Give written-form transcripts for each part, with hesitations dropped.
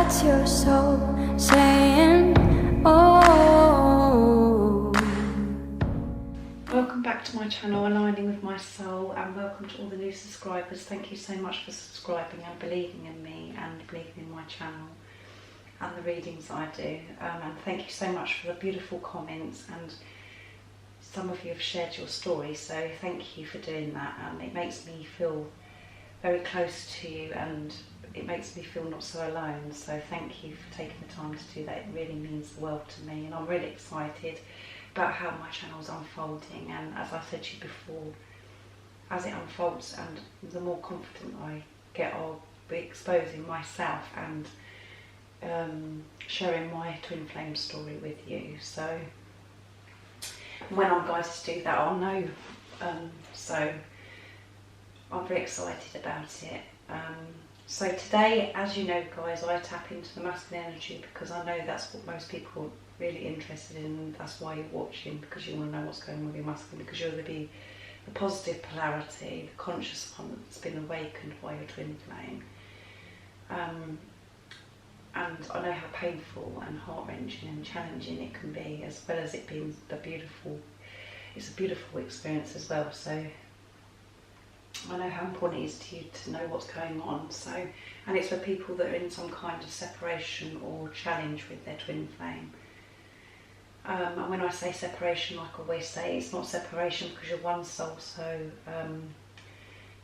What's your soul saying? Oh. Welcome back to my channel, Aligning with My Soul, and welcome to all the new subscribers. Thank you so much for subscribing and believing in me and believing in my channel and the readings I do. And thank you so much for the beautiful comments, and some of you have shared your story, so thank you for doing that. It makes me feel very close to you, and it makes me feel not so alone, so thank you for taking the time to do that. It really means the world to me, and I'm really excited about how my channel's unfolding. And as I said to you before, as it unfolds and the more confident I get, I'll be exposing myself and sharing my twin flame story with you. So when I'm guided to do that, I'll know. So I'm very excited about it. So today, as you know guys, I tap into the masculine energy because I know that's what most people are really interested in, and that's why you're watching, because you want to know what's going on with your masculine, because you're going to be the positive polarity, the conscious one that's been awakened by your twin flame. And I know how painful and heart-wrenching and challenging it can be, as well as it being it's a beautiful experience as well. So I know how important it is to you to know what's going on. So, and it's for people that are in some kind of separation or challenge with their twin flame. And when I say separation, like I always say, it's not separation because you're one soul, so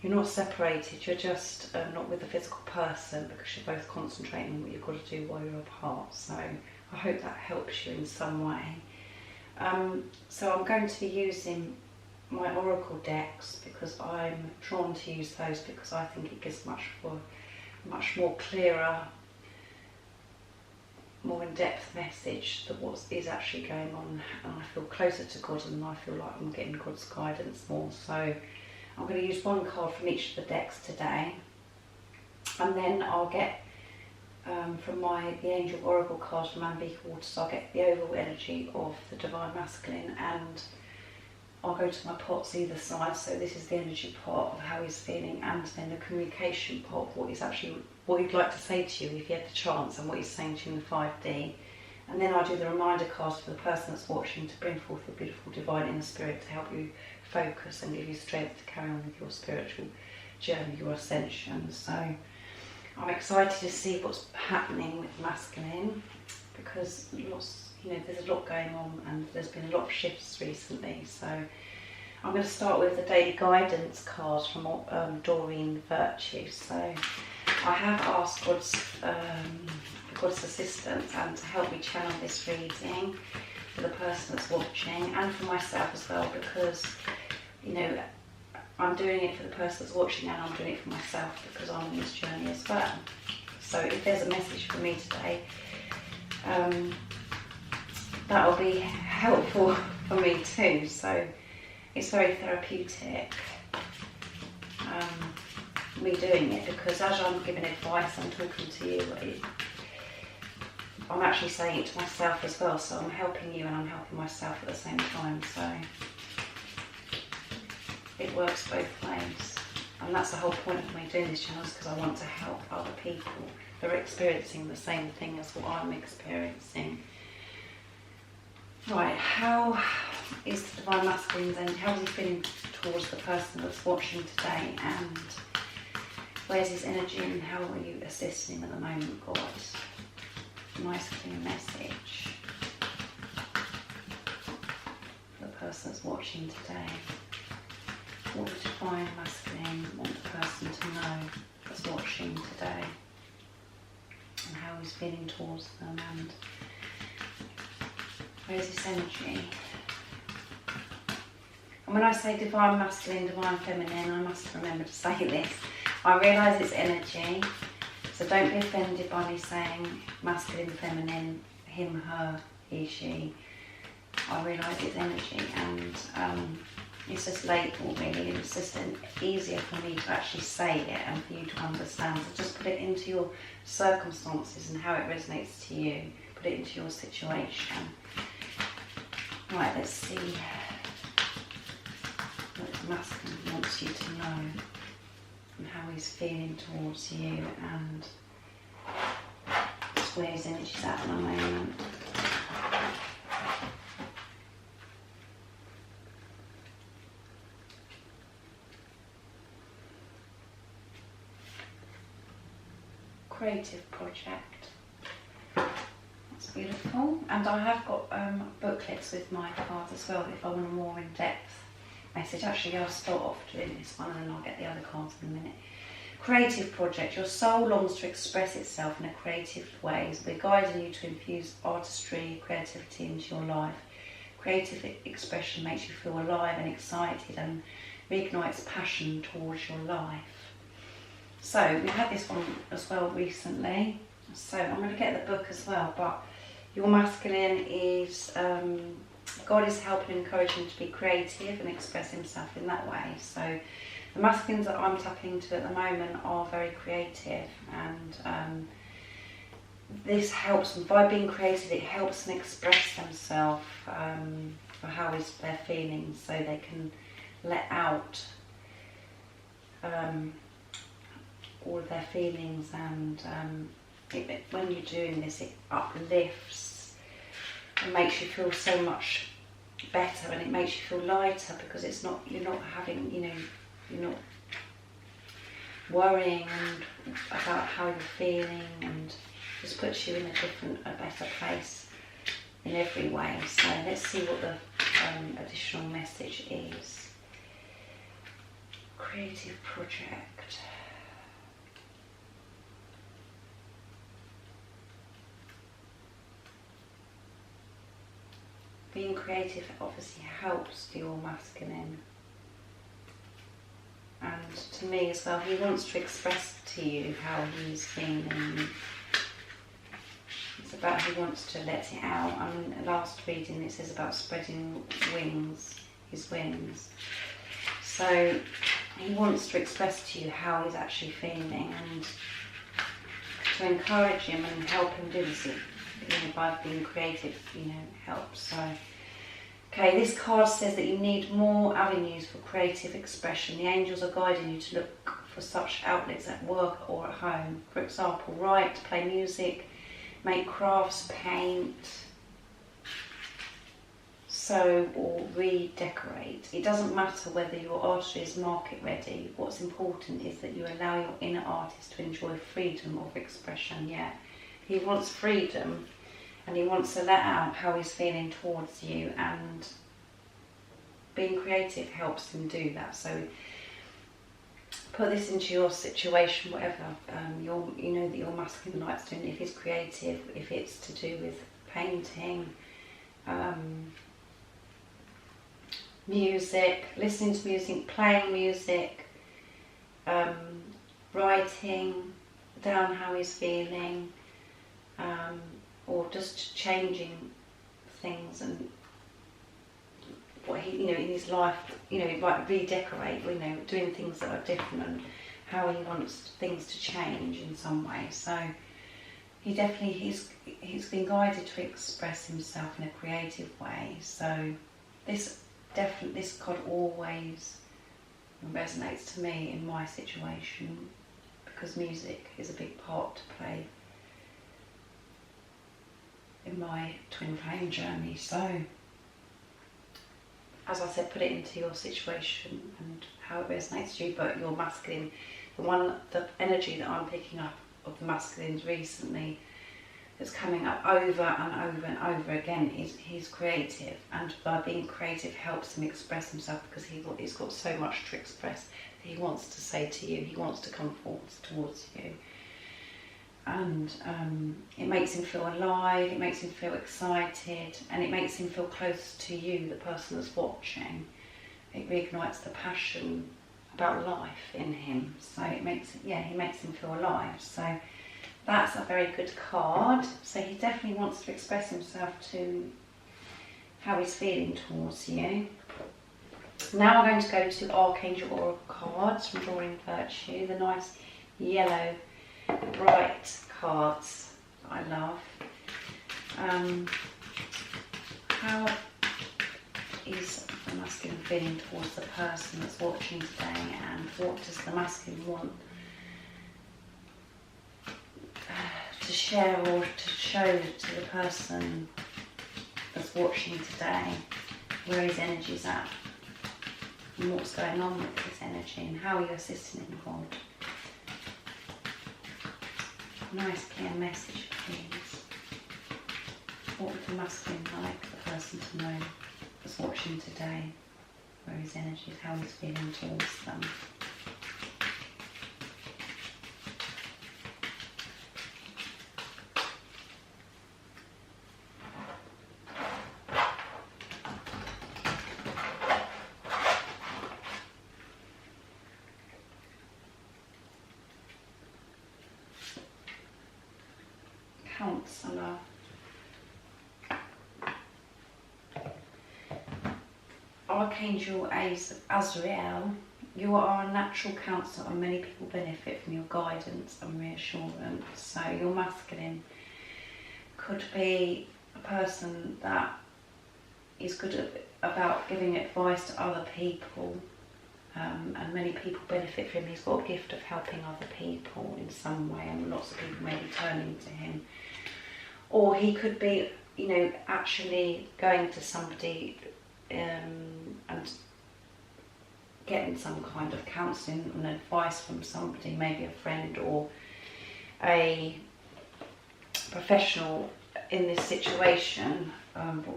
you're not separated, you're just not with the physical person, because you're both concentrating on what you've got to do while you're apart. So I hope that helps you in some way. So I'm going to be using my oracle decks because I'm drawn to use those, because I think it gives much more clearer, more in-depth message that what is actually going on, and I feel closer to God, and I feel like I'm getting God's guidance more. So I'm going to use one card from each of the decks today, and then I'll get from the Angel Oracle cards from Ambique Waters, I'll get the overall energy of the Divine Masculine, and I'll go to my pots either side. So this is the energy part of how he's feeling, and then the communication part, what he'd like to say to you if you had the chance, and what he's saying to you in the 5D. And then I'll do the reminder cards for the person that's watching to bring forth your beautiful divine inner spirit to help you focus and give you strength to carry on with your spiritual journey, your ascension. So I'm excited to see what's happening with masculine, because there's a lot going on, and there's been a lot of shifts recently. So I'm going to start with the daily guidance cards from Doreen Virtue. So I have asked God's assistance and to help me channel this reading for the person that's watching, and for myself as well, because I'm doing it for the person that's watching, and I'm doing it for myself because I'm on this journey as well. So if there's a message for me today, that will be helpful for me too. So it's very therapeutic, me doing it, because as I'm giving advice, I'm talking to you, I'm actually saying it to myself as well. So I'm helping you and I'm helping myself at the same time. So it works both ways, and that's the whole point of me doing this channel, is because I want to help other people that are experiencing the same thing as what I'm experiencing. Right, how is the Divine Masculine then? How is he feeling towards the person that's watching today, and where's his energy, and how are you assisting him at the moment, God? Nice clear message for the person that's watching today. What does Divine Masculine want the person to know that's watching today, and how he's feeling towards them, and where's this energy? And when I say Divine Masculine, Divine Feminine, I must remember to say this. I realise it's energy, so don't be offended by me saying masculine, feminine, him, her, he, she. I realise it's energy, and it's just label really, and it's just easier for me to actually say it and for you to understand. So just put it into your circumstances and how it resonates to you. Put it into your situation. Right, let's see what the masculine wants you to know, and how he's feeling towards you, and where his energy's at the moment. Creative project. That's beautiful. And I have got booklets with my cards as well if I want a more in-depth message. Actually, I'll start off doing this one and then I'll get the other cards in a minute. Creative project. Your soul longs to express itself in a creative way. We're guiding you to infuse artistry, creativity into your life. Creative expression makes you feel alive and excited and reignites passion towards your life. So we've had this one as well recently. So I'm going to get the book as well. But your masculine is, God is helping and encouraging you to be creative and express himself in that way. So the masculines that I'm tapping into at the moment are very creative, and this helps them. By being creative, it helps them express themselves for how they're feeling, so they can let out all of their feelings, and when you're doing this, it uplifts and makes you feel so much better, and it makes you feel lighter because you're not having, you're not worrying about how you're feeling, and just puts you in a better place in every way. So let's see what the additional message is. Creative project. Being creative obviously helps your masculine. And to me as well, he wants to express to you how he's feeling. It's about, he wants to let it out. I mean, last reading it says about spreading wings, his wings. So he wants to express to you how he's actually feeling, and to encourage him and help him do this, by being creative, helps. So, okay, this card says that you need more avenues for creative expression. The angels are guiding you to look for such outlets at work or at home. For example, write, play music, make crafts, paint, sew or redecorate. It doesn't matter whether your artistry is market ready. What's important is that you allow your inner artist to enjoy freedom of expression. Yeah, he wants freedom, and he wants to let out how he's feeling towards you, and being creative helps him do that. So put this into your situation, whatever you know that your masculine likes doing. If it's creative, if it's to do with painting, music, listening to music, playing music, writing down how he's feeling, or just changing things and what he, in his life, like redecorate, doing things that are different, and how he wants things to change in some way. So he definitely, he's been guided to express himself in a creative way. So this card always resonates to me in my situation, because music is a big part to play in my twin flame journey. So as I said, put it into your situation and how it resonates to you. But your masculine, the energy that I'm picking up of the masculines recently, that's coming up over and over and over again, is he's creative, and by being creative helps him express himself, because he's got so much to express that he wants to say to you, he wants to come forward towards you. And it makes him feel alive, it makes him feel excited, and it makes him feel close to you, the person that's watching. It reignites the passion about life in him. So he makes him feel alive. So that's a very good card. So he definitely wants to express himself to how he's feeling towards you. Now we're going to go to Archangel Oracle cards from Drawing Virtue, the nice yellow bright cards that I love. How is the masculine feeling towards the person that's watching today, and what does the masculine want to share or to show to the person that's watching today where his energy's at and what's going on with his energy and how you're assisting him, God. Nice clear message, please. What would the masculine like the person to know that's watching today where his energy is, how he's feeling towards them? Counsellor. Archangel Azrael, you are a natural counsellor and many people benefit from your guidance and reassurance. So your masculine could be a person that is good about giving advice to other people, and many people benefit from him. He's got a gift of helping other people in some way, and lots of people may be turning to him. Or he could be, you know, actually going to somebody and getting some kind of counselling and advice from somebody, maybe a friend or a professional in this situation,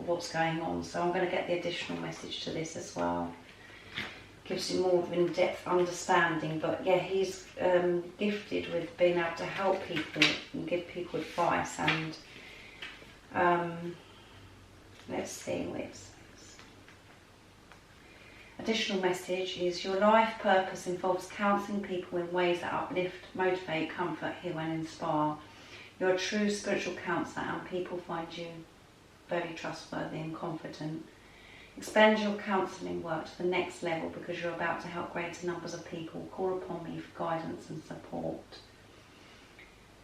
what's going on. So I'm going to get the additional message to this as well. Gives you more of an in-depth understanding, but yeah, he's gifted with being able to help people and give people advice. And let's see what it says. Additional message is your life purpose involves counselling people in ways that uplift, motivate, comfort, heal and inspire. You're a true spiritual counsellor and people find you very trustworthy and confident. Expand your counselling work to the next level because you're about to help greater numbers of people. Call upon me for guidance and support.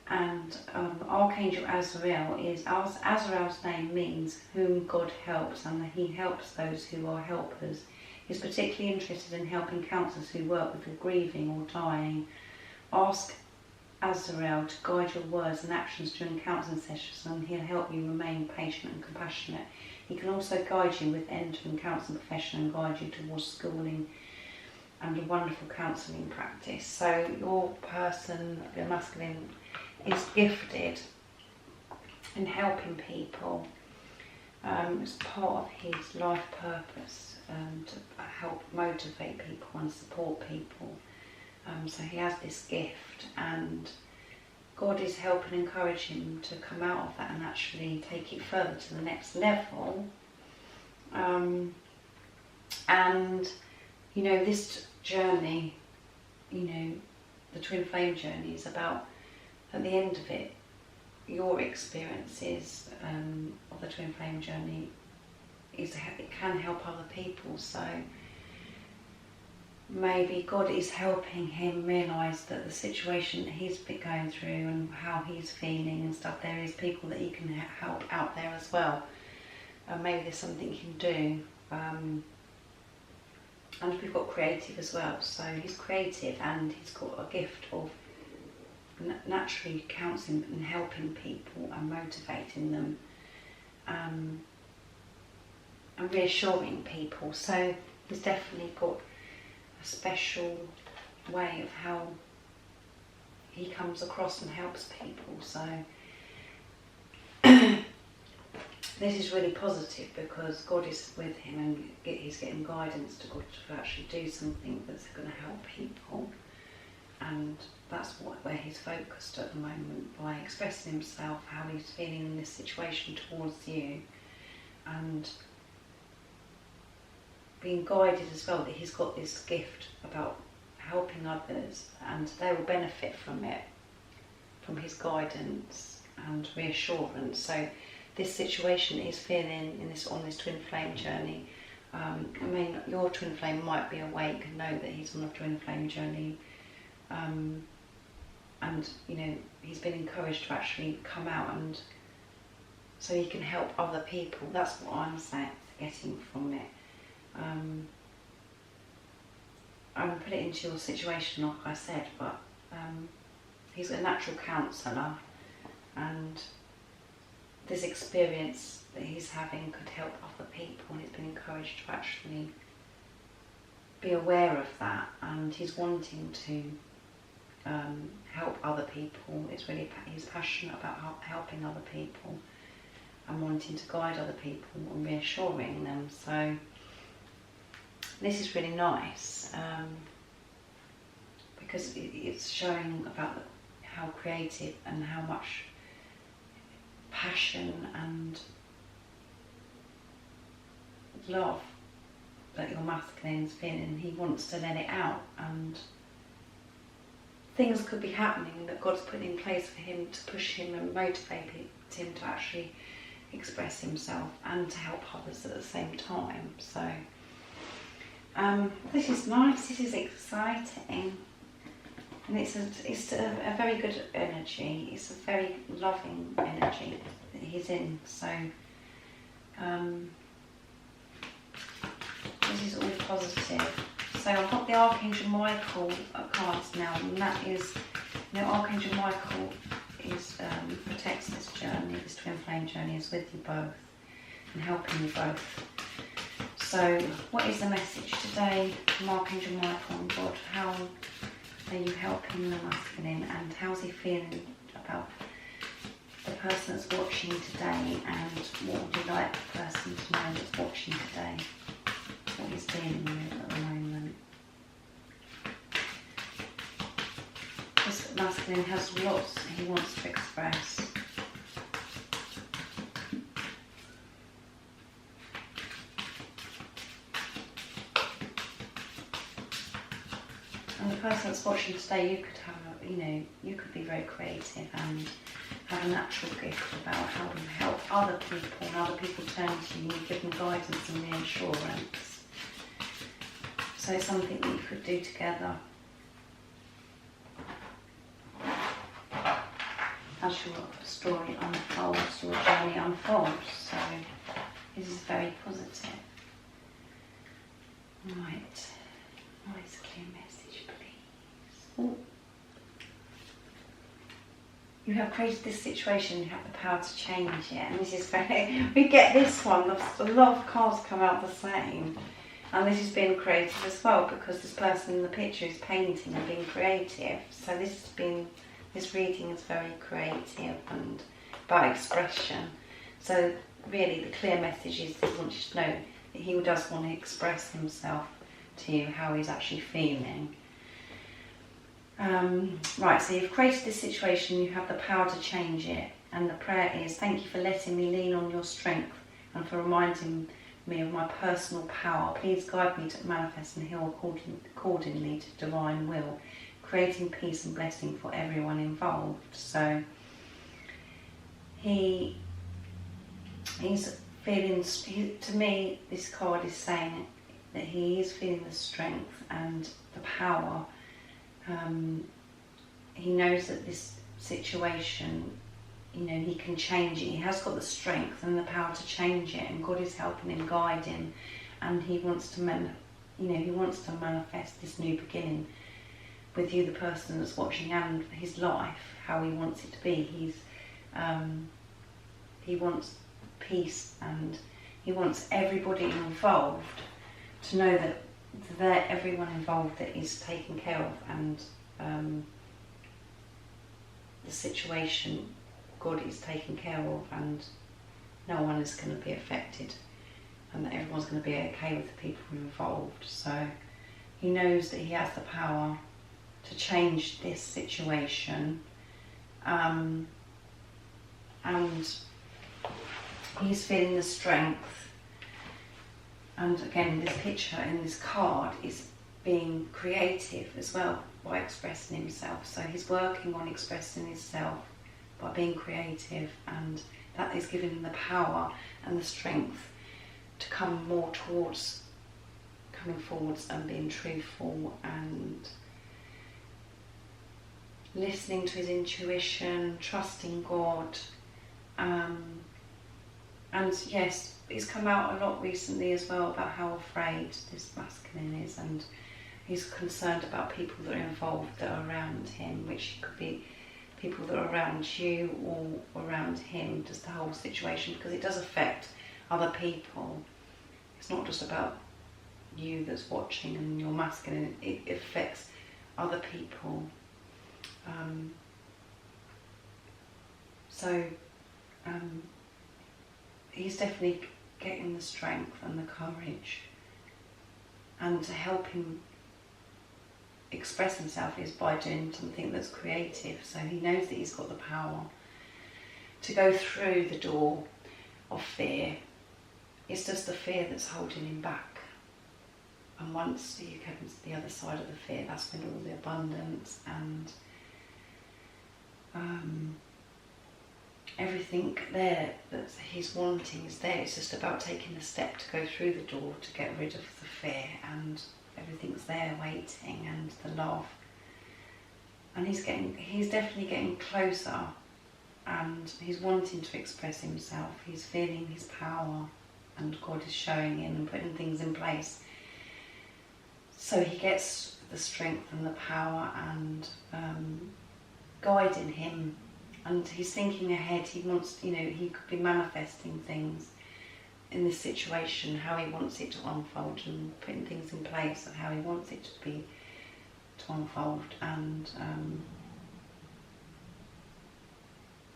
And Archangel Azrael Azrael's name means whom God helps, and he helps those who are helpers. He's particularly interested in helping counsellors who work with the grieving or dying. Ask Azrael to guide your words and actions during counselling sessions, and he'll help you remain patient and compassionate. He can also guide you with entering counselling profession and guide you towards schooling and a wonderful counselling practice. So your person, the masculine, is gifted in helping people. It's part of his life purpose to help motivate people and support people. So he has this gift, and God is helping encourage him to come out of that and actually take it further to the next level. And you know, this journey, you know, the twin flame journey is about, at the end of it, your experiences of the twin flame journey is it can help other people. So maybe God is helping him realise that the situation that he's been going through and how he's feeling and stuff, there is people that he can help out there as well. And maybe there's something he can do. And we've got creative as well. So he's creative and he's got a gift of naturally counselling and helping people and motivating them, and reassuring people. So he's definitely got a special way of how he comes across and helps people. So this is really positive because God is with him and he's getting guidance to God to actually do something that's going to help people. And that's where he's focused at the moment, by expressing himself, how he's feeling in this situation towards you, and being guided as well that he's got this gift about helping others and they will benefit from it, from his guidance and reassurance. So this situation is feeling on this twin flame journey. I mean, your twin flame might be awake and know that he's on a twin flame journey. And you know, he's been encouraged to actually come out, and so he can help other people. That's what I'm getting from it. I will put it into your situation, like I said, but he's a natural counsellor, and this experience that he's having could help other people, and he's been encouraged to actually be aware of that, and he's wanting to help other people. He's passionate about helping other people and wanting to guide other people and reassuring them. So this is really nice, because it's showing about how creative and how much passion and love that your masculine's feeling. He wants to let it out, and things could be happening that God's put in place for him to push him and motivate him to actually express himself and to help others at the same time. So this is nice, this is exciting, and it's a very good energy. It's a very loving energy that he's in. So this is all positive. So I've got the Archangel Michael cards now, and that is, Archangel Michael protects this journey, this twin flame journey, is with you both and helping you both. So what is the message today from Archangel Michael and God? How are you helping the masculine, and how's he feeling about the person that's watching today, and what would you like the person to know that's watching today? What he's dealing with at the moment. This masculine has lots he wants to express. And the person that's watching today, you could have, you could be very creative and have a natural gift about how to help other people, and other people turn to you and give them guidance and reassurance. So it's something that you could do together as your story unfolds, your journey unfolds. So this is very positive. Right. What is a clear message, please? Ooh. You have created this situation, you have the power to change it. And this is very, we get this one, a lot of cards come out the same. And this is being creative as well, because this person in the picture is painting and being creative. So this reading is very creative and about expression. So really the clear message is he wants you to know that he does want to express himself to you, how he's actually feeling. Right, so you've created this situation, you have the power to change it. And the prayer is, thank you for letting me lean on your strength and for reminding me of my personal power. Please guide me to manifest and heal accordingly to divine will, creating peace and blessing for everyone involved. So he's feeling, to me this card is saying that he is feeling the strength and the power. He knows that this situation, he can change it. He has got the strength and the power to change it, and God is helping him, guide him, and he wants to manifest this new beginning with you, the person that's watching, and his life, how he wants it to be. He wants peace, and he wants everybody involved to know that everyone involved that is taken care of, and the situation God is taking care of, and no one is going to be affected, and that everyone's going to be okay with the people involved. So he knows that he has the power to change this situation, and he's feeling the strength. And again, this picture in this card is being creative as well by expressing himself. So he's working on expressing himself by being creative, and that is giving him the power and the strength to come more towards coming forwards and being truthful and listening to his intuition, trusting God. And yes, it's come out a lot recently as well about how afraid this masculine is, and he's concerned about people that are involved, that are around him, which could be people that are around you or around him, just the whole situation, because it does affect other people. It's not just about you that's watching and your masculine, it affects other people. He's definitely getting the strength and the courage, and to help him express himself is by doing something that's creative. So he knows that he's got the power to go through the door of fear. It's just the fear that's holding him back. And once you come to the other side of the fear, that's when all the abundance and everything there that he's wanting is there. It's just about taking the step to go through the door to get rid of the fear, and everything's there waiting, and the love. And he's definitely getting closer, and he's wanting to express himself. He's feeling his power, and God is showing him and putting things in place. So he gets the strength and the power and guiding him. And he's thinking ahead. He wants, he could be manifesting things in this situation, how he wants it to unfold, and putting things in place of how he wants it to unfold. And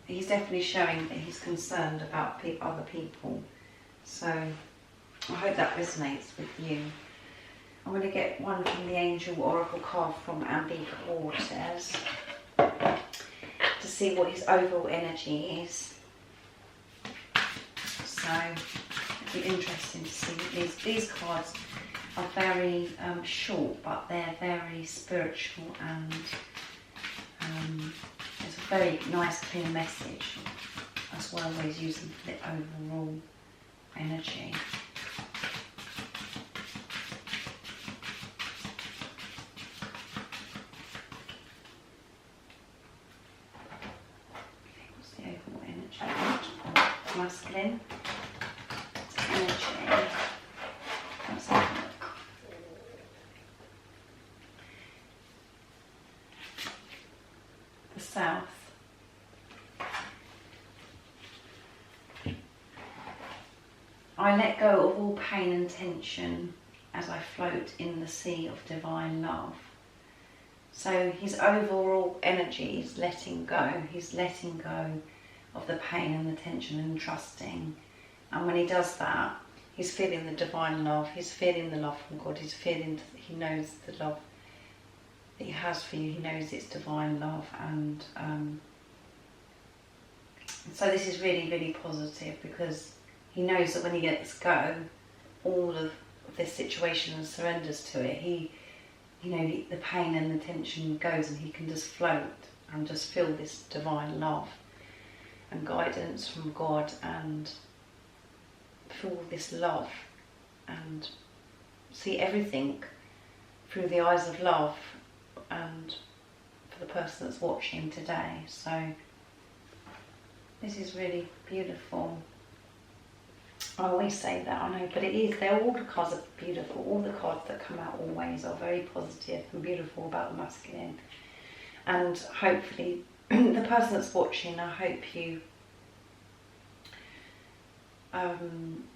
he's definitely showing that he's concerned about other people. So I hope that resonates with you. I'm going to get one from the Angel Oracle card from Ambika Waters to see what his overall energy is. So it'll be interesting to see. These cards are very short, but they're very spiritual, and it's a very nice clear message. That's what I always use them for the overall energy. Masculine energy. Let's have a look. The South. I let go of all pain and tension as I float in the sea of divine love. So his overall energy is letting go. He's letting go of the pain and the tension and trusting. And when he does that, he's feeling the divine love. He's feeling the love from God. He knows the love that he has for you. He knows it's divine love. And so this is really, really positive, because he knows that when he lets go all of this situation and surrenders to it, the pain and the tension goes, and he can just float and just feel this divine love and guidance from God, and feel this love and see everything through the eyes of love, and for the person that's watching today. So this is really beautiful. I always say that, I know, but it is. All the cards are beautiful. All the cards that come out always are very positive and beautiful about the masculine. And hopefully, the person that's watching, I hope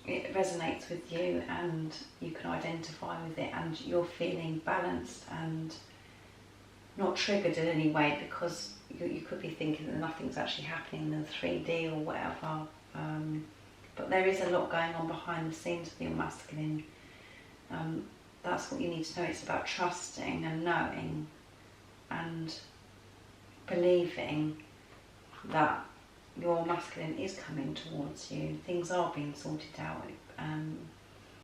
it resonates with you, and you can identify with it, and you're feeling balanced and not triggered in any way, because you could be thinking that nothing's actually happening in the 3D or whatever. But there is a lot going on behind the scenes with your masculine. That's what you need to know. It's about trusting and knowing and believing that your masculine is coming towards you. Things are being sorted out.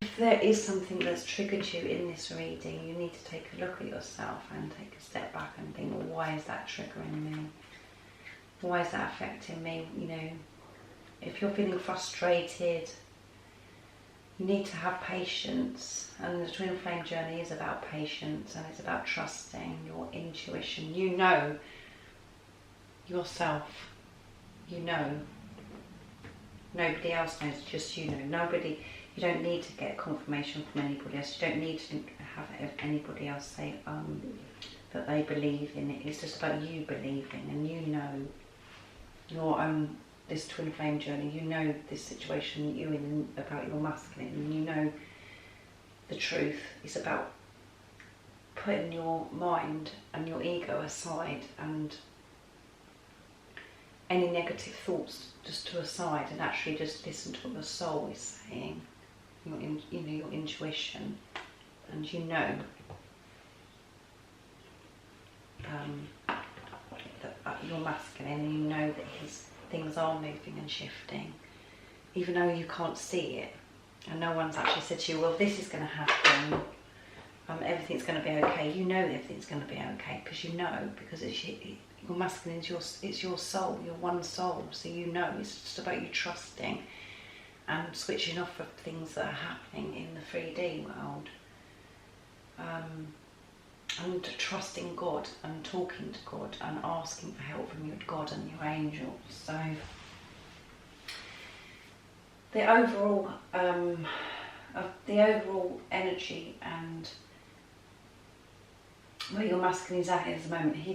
If there is something that's triggered you in this reading, you need to take a look at yourself and take a step back and think, well, why is that triggering me? Why is that affecting me? If you're feeling frustrated, you need to have patience, and the twin flame journey is about patience, and it's about trusting your intuition. You know yourself. You know. Nobody else knows, just you know. You don't need to get confirmation from anybody else. You don't need to have anybody else say, that they believe in it. It's just about you believing, and you know your own, this twin flame journey, you know this situation that you're in about your masculine, and you know the truth. It's about putting your mind and your ego aside, and any negative thoughts just to a side, and actually just listen to what your soul is saying, your intuition, and you know that you're masculine, and you know that things are moving and shifting, even though you can't see it, and no one's actually said to you, well, this is going to happen, everything's going to be okay. You know everything's going to be okay because you know, because your masculine is it's your soul, your one soul, so you know. It's just about you trusting and switching off of things that are happening in the 3D world, and trusting God and talking to God and asking for help from your God and your angels. So the overall energy and where your masculine is at the moment, he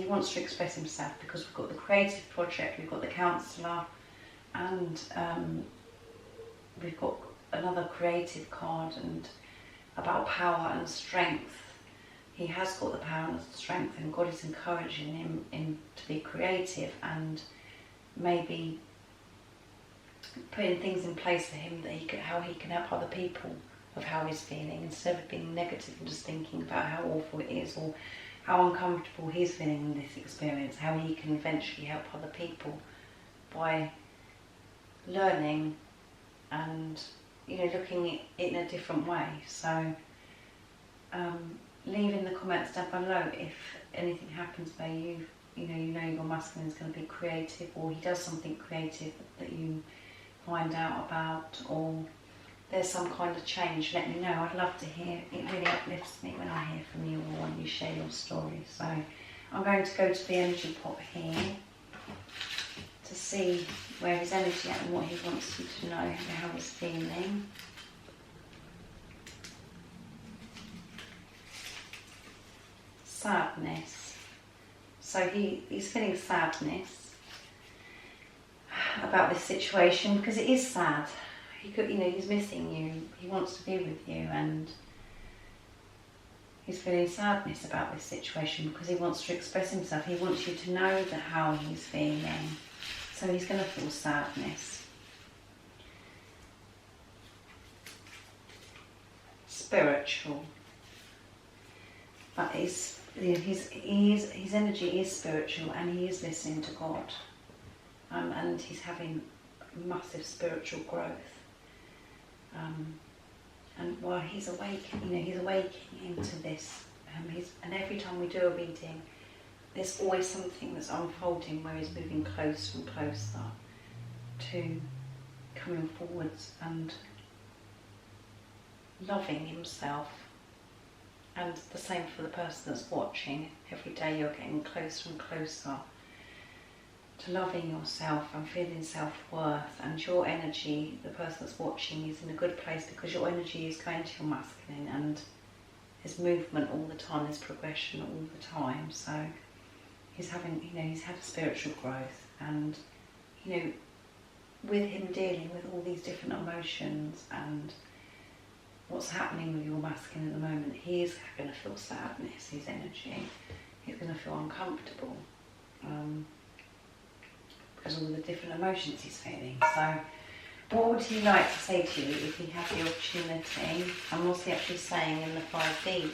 wants to express himself, because we've got the creative project, we've got the counsellor, and we've got another creative card, and about power and strength. He has got the power and the strength, and God is encouraging him to be creative, and maybe putting things in place for him that how he can help other people of how he's feeling, instead of being negative and just thinking about how awful it is or how uncomfortable he's feeling in this experience, how he can eventually help other people by learning and looking in a different way. So leave in the comments down below if anything happens where you know your masculine is going to be creative, or he does something creative that you find out about, or there's some kind of change. Let me know. I'd love to hear. It really uplifts me when I hear from you, or when you share your story. So I'm going to go to the energy pot here to see where his energy at and what he wants you to know, how he's feeling. Sadness. So he's feeling sadness about this situation, because it is sad. He's missing you. He wants to be with you, and he's feeling sadness about this situation because he wants to express himself. He wants you to know how he's feeling. So he's going to feel sadness. Spiritual. But his energy is spiritual, and he is listening to God. And he's having massive spiritual growth. And while he's awakening, he's awakening into this. And every time we do a reading, there's always something that's unfolding where he's moving closer and closer to coming forwards and loving himself. And the same for the person that's watching. Every day you're getting closer and closer to loving yourself and feeling self-worth, and your energy, the person that's watching, is in a good place because your energy is going to your masculine, and there's movement all the time, there's progression all the time. So he's having, he's had a spiritual growth, and with him dealing with all these different emotions and what's happening with your masculine at the moment, he is going to feel sadness, his energy. He's going to feel uncomfortable. Because of all the different emotions he's feeling. So what would he like to say to you if he had the opportunity? And what's he actually saying in the 5D world?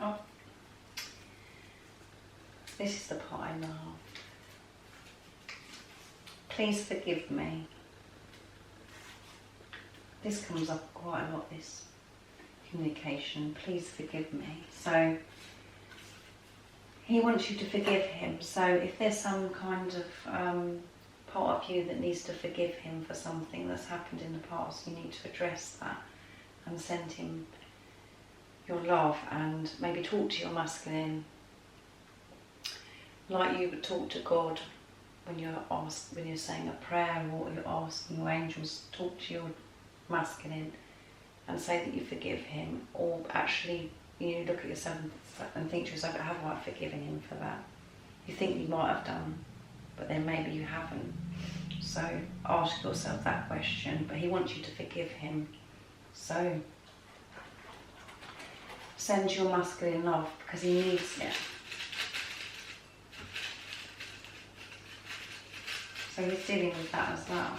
Oh, this is the part I love. Please forgive me. This comes up quite a lot, this communication. Please forgive me. So he wants you to forgive him. So if there's some kind of part of you that needs to forgive him for something that's happened in the past, you need to address that and send him your love, and maybe talk to your masculine like you would talk to God when you're saying a prayer, or you're asking your angels. Talk to your masculine and say that you forgive him, or actually you look at yourself and think to yourself, have I forgiven him for that? You think you might have done, but then maybe you haven't. So ask yourself that question. But he wants you to forgive him. So send your masculine love, because he needs it. So he's dealing with that as well.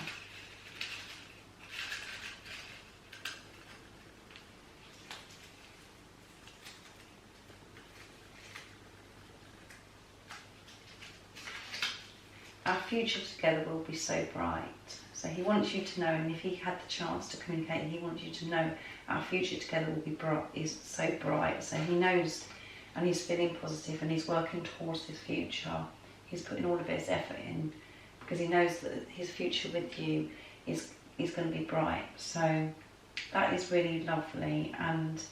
Our future together will be so bright. So he wants you to know, and if he had the chance to communicate, he wants you to know our future together will be bright, is so bright. So he knows, and he's feeling positive, and he's working towards his future. He's putting all of his effort in, because he knows that his future with you is going to be bright. So that is really lovely. And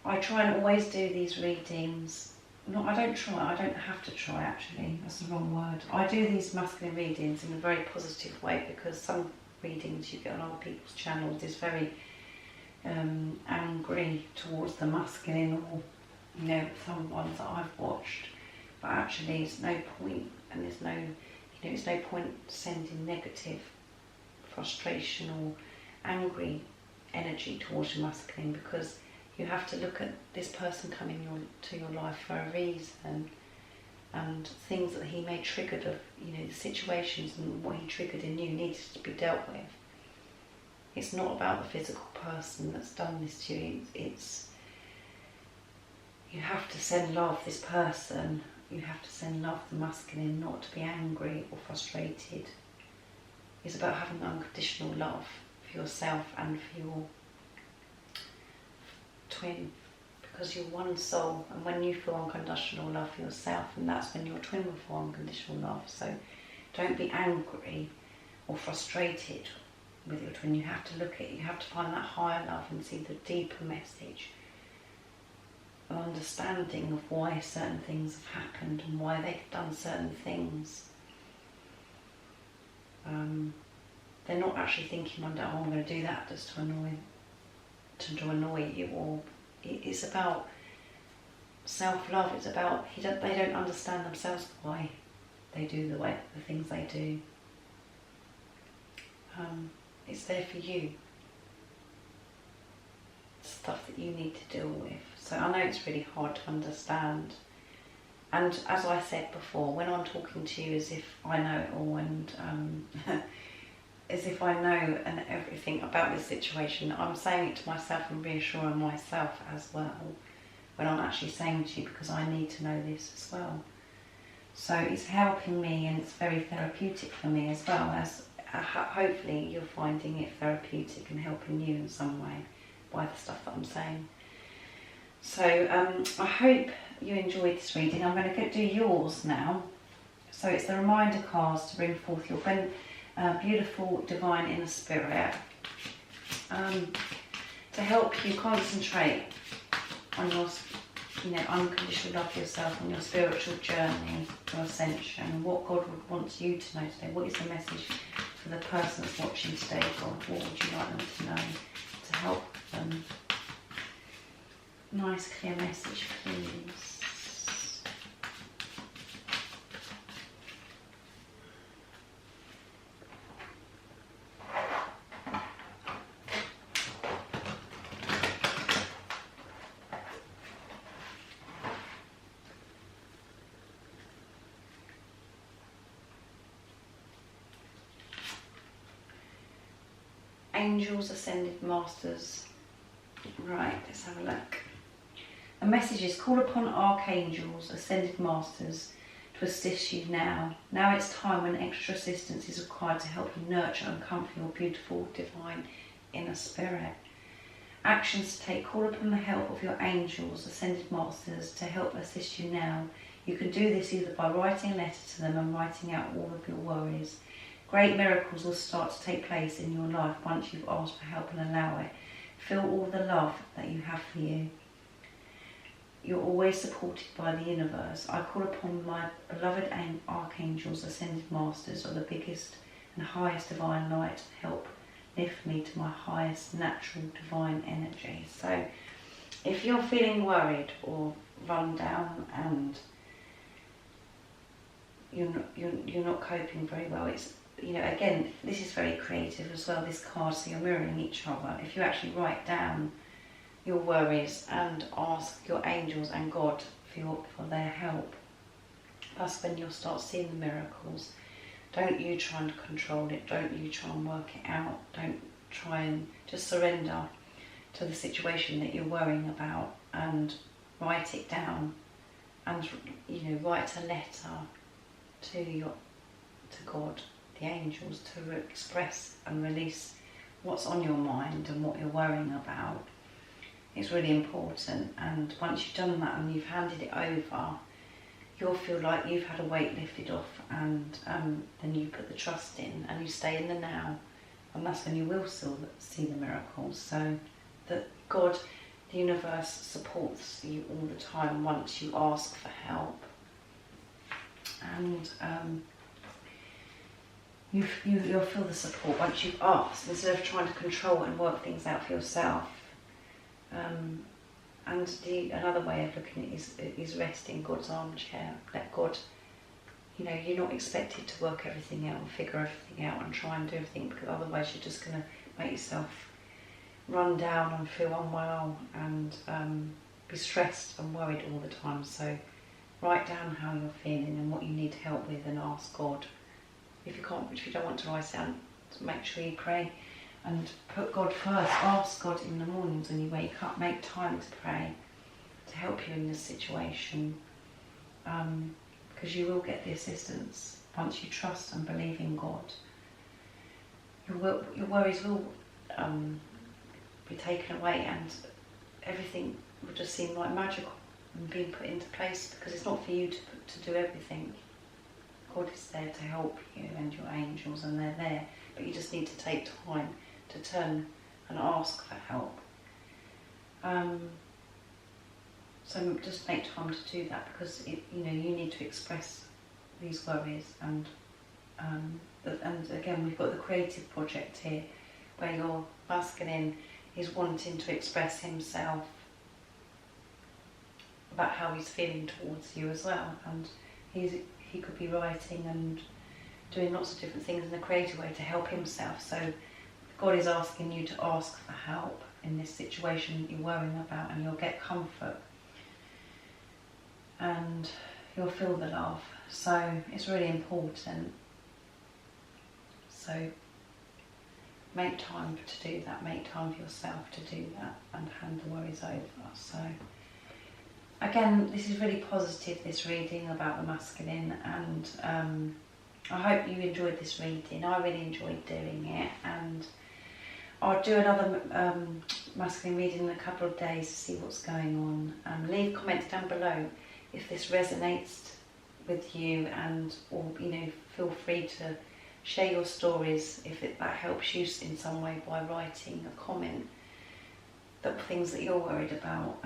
I try and always do these readings. I don't have to try, actually, that's the wrong word. I do these masculine readings in a very positive way, because some readings you get on other people's channels is very angry towards the masculine, or some ones that I've watched. But actually it's no point, and there's no point sending negative, frustration or angry energy towards your masculine, because you have to look at this person coming to your life for a reason, and things that he may triggered the situations and what he triggered in you needs to be dealt with. It's not about the physical person that's done this to you. You have to send love this person. You have to send love the masculine, not to be angry or frustrated. It's about having unconditional love for yourself and for your twin, because you're one soul, and when you feel unconditional love for yourself, and that's when your twin will feel unconditional love. So don't be angry or frustrated with your twin. You have to you have to find that higher love and see the deeper message, an understanding of why certain things have happened and why they've done certain things. They're not actually thinking, I'm going to do that just to annoy you, or it's about self-love. It's about they don't understand themselves why they do the things they do. It's there for you. Stuff that you need to deal with. So I know it's really hard to understand, and as I said before, when I'm talking to you as if I know it all, and as if I know and everything about this situation, I'm saying it to myself and reassuring myself as well, when I'm actually saying to you, because I need to know this as well. So it's helping me, and it's very therapeutic for me as well, as hopefully you're finding it therapeutic and helping you in some way by the stuff that I'm saying. So I hope you enjoyed this reading. I'm going to do yours now. So it's the reminder cards to bring forth your beautiful divine inner spirit, to help you concentrate on your unconditional love for yourself, on your spiritual journey, your ascension, what God wants you to know today. What is the message for the person that's watching today, God? What would you like them to know to help them? Nice clear message, please. Angels, Ascended Masters. Right, let's have a look. A message is: call upon archangels, Ascended Masters, to assist you now. Now it's time when extra assistance is required to help you nurture and comfort your beautiful, divine inner spirit. Actions to take: call upon the help of your angels, Ascended Masters, to help assist you now. You can do this either by writing a letter to them and writing out all of your worries. Great miracles will start to take place in your life once you've asked for help and allow it. Feel all the love that you have for you. You're always supported by the universe. I call upon my beloved archangels, Ascended Masters, or the biggest and highest divine light to help lift me to my highest natural divine energy. So if you're feeling worried or run down and you're not coping very well, it's, you know, again, this is very creative as well, this card, so you're mirroring each other. If you actually write down your worries and ask your angels and God for their help, that's when you'll start seeing the miracles. Don't you try and control it, don't you try and work it out, don't try and just surrender to the situation that you're worrying about and write it down, and, you know, write a letter to God, the angels, to express and release what's on your mind and what you're worrying about. It's really important, and once you've done that and you've handed it over, you'll feel like you've had a weight lifted off, and then you put the trust in and you stay in the now, and that's when you will see the miracles. So that God, the universe, supports you all the time once you ask for help. And you'll feel the support once you've asked, instead of trying to control and work things out for yourself. And another way of looking at it is rest in God's armchair. Let God, you know, you're not expected to work everything out and figure everything out and try and do everything, because otherwise you're just going to make yourself run down and feel unwell and be stressed and worried all the time. So write down how you're feeling and what you need help with, and ask God. If you don't want to write it down, make sure you pray and put God first. Ask God in the mornings when you wake up, make time to pray to help you in this situation, because you will get the assistance once you trust and believe in God. Your worries will be taken away, and everything will just seem like magical and being put into place, because it's not for you to do everything. God is there to help you, and your angels, and they're there, but you just need to take time to turn and ask for help. So just make time to do that, because you need to express these worries, and again, we've got the creative project here, where your masculine is wanting to express himself about how he's feeling towards you as well, and he could be writing and doing lots of different things in a creative way to help himself. So God is asking you to ask for help in this situation that you're worrying about, and you'll get comfort and you'll feel the love. So it's really important. So make time to do that, make time for yourself to do that, and hand the worries over. So again, this is really positive, this reading about the masculine, and I hope you enjoyed this reading. I really enjoyed doing it, and I'll do another masculine reading in a couple of days to see what's going on. Leave comments down below if this resonates with you, or feel free to share your stories if that helps you in some way by writing a comment, the things that you're worried about,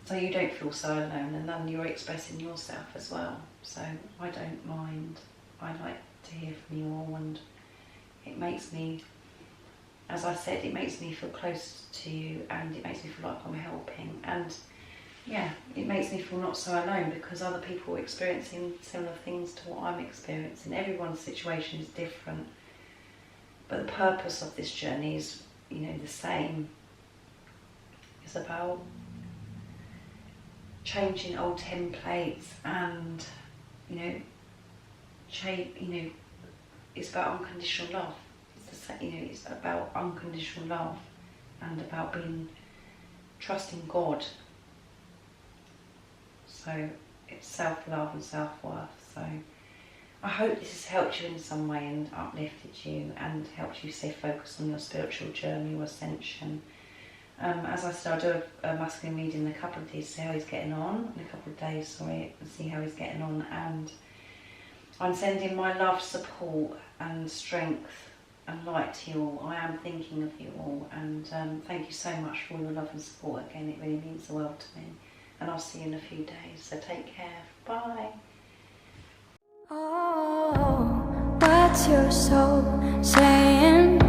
so you don't feel so alone, and then you're expressing yourself as well. So I don't mind. I like to hear from you all, and it makes me, as I said, it makes me feel close to you, and it makes me feel like I'm helping, and yeah, it makes me feel not so alone, because other people are experiencing similar things to what I'm experiencing. Everyone's situation is different, but the purpose of this journey is, the same. It's about changing old templates, and it's about unconditional love. It's about unconditional love, and about trusting God. So it's self-love and self-worth. So I hope this has helped you in some way and uplifted you and helped you stay focused on your spiritual journey, your ascension. As I said, I'll do a masculine reading in a couple of days, see how he's getting on, and see how he's getting on. And I'm sending my love, support and strength and light to you all. I am thinking of you all, and thank you so much for all your love and support. Again, it really means the world to me. And I'll see you in a few days, so take care. Bye. Oh, what's your soul saying?